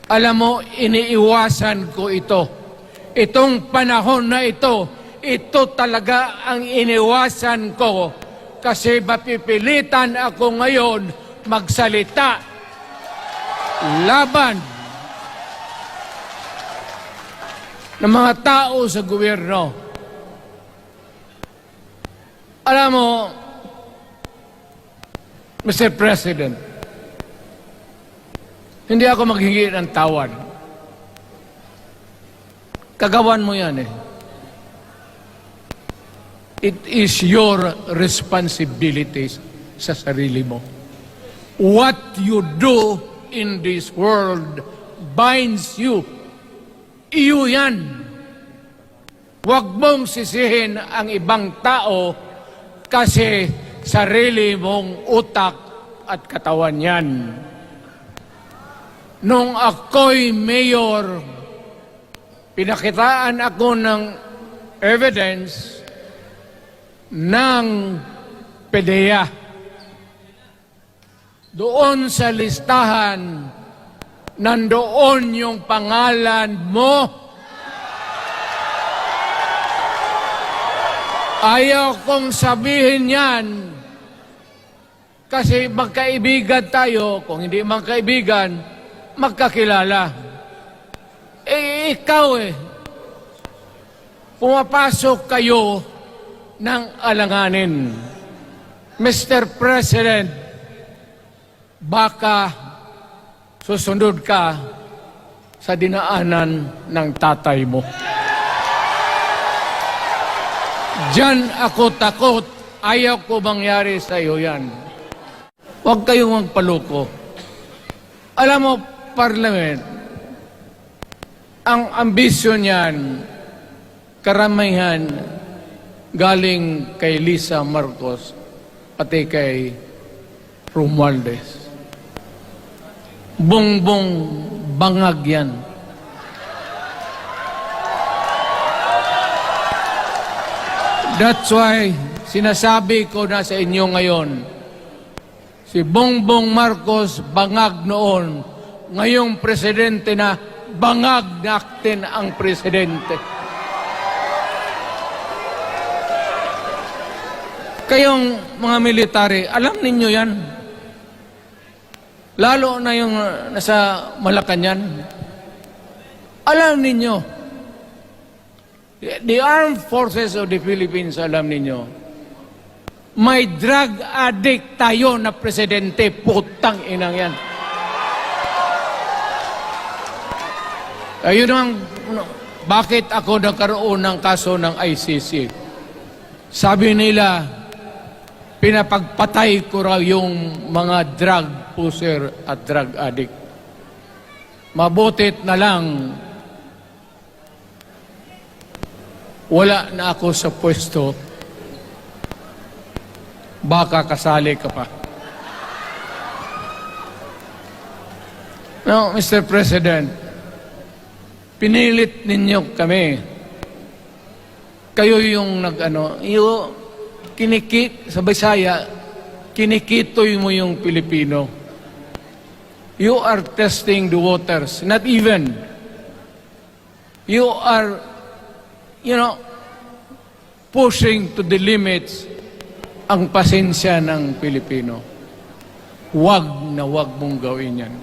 Alam mo, iniiwasan ko ito. Itong panahon na ito talaga ang iniwasan ko kasi mapipilitan ako ngayon magsalita laban ng mga tao sa gobyerno. Alam mo, Mr. President, hindi ako maghingi ng tawad. Kagawan mo yan eh. It is your responsibility sa sarili mo. What you do in this world binds you. Iyo yan. Huwag mong sisihin ang ibang tao kasi sarili mong utak at katawan yan. Nung ako'y mayor, pinakitaan ako ng evidence ng PDEA. Doon sa listahan, nandoon yung pangalan mo. Ayaw kong sabihin yan kasi magkaibigan tayo. Kung hindi magkaibigan, magkakilala. Ikaw pumapasok kayo ng alanganin. Mr. President, baka susunod ka sa dinaanan ng tatay mo. Diyan ako takot. Ayaw ko mangyari sa iyo yan. Huwag kayong magpaloko. Alam mo, Parliament, ang ambisyon niyan, karamihan galing kay Lisa Marcos pati kay Romualdez. Bongbong bangag yan. That's why sinasabi ko na sa inyo ngayon, si Bongbong Marcos bangag noon, ngayong presidente na bangag natin ang presidente. Kayong mga military, alam ninyo yan. Lalo na yung nasa Malacanang. Alam ninyo. The Armed Forces of the Philippines, alam ninyo. May drug addict tayo na presidente, putang inang yan. Ayun ang, bakit ako nagkaroon ng kaso ng ICC? Sabi nila, pinapagpatay ko raw yung mga drug pusher at drug addict. Mabutit na lang, wala na ako sa pwesto, baka kasali ka pa. Now, Mr. President, pinilit ninyo kami. Kayo yung sa Bisaya, kinikitoy mo yung Pilipino. You are testing the waters. Not even. You are, pushing to the limits ang pasensya ng Pilipino. Huwag na huwag mong gawin yan.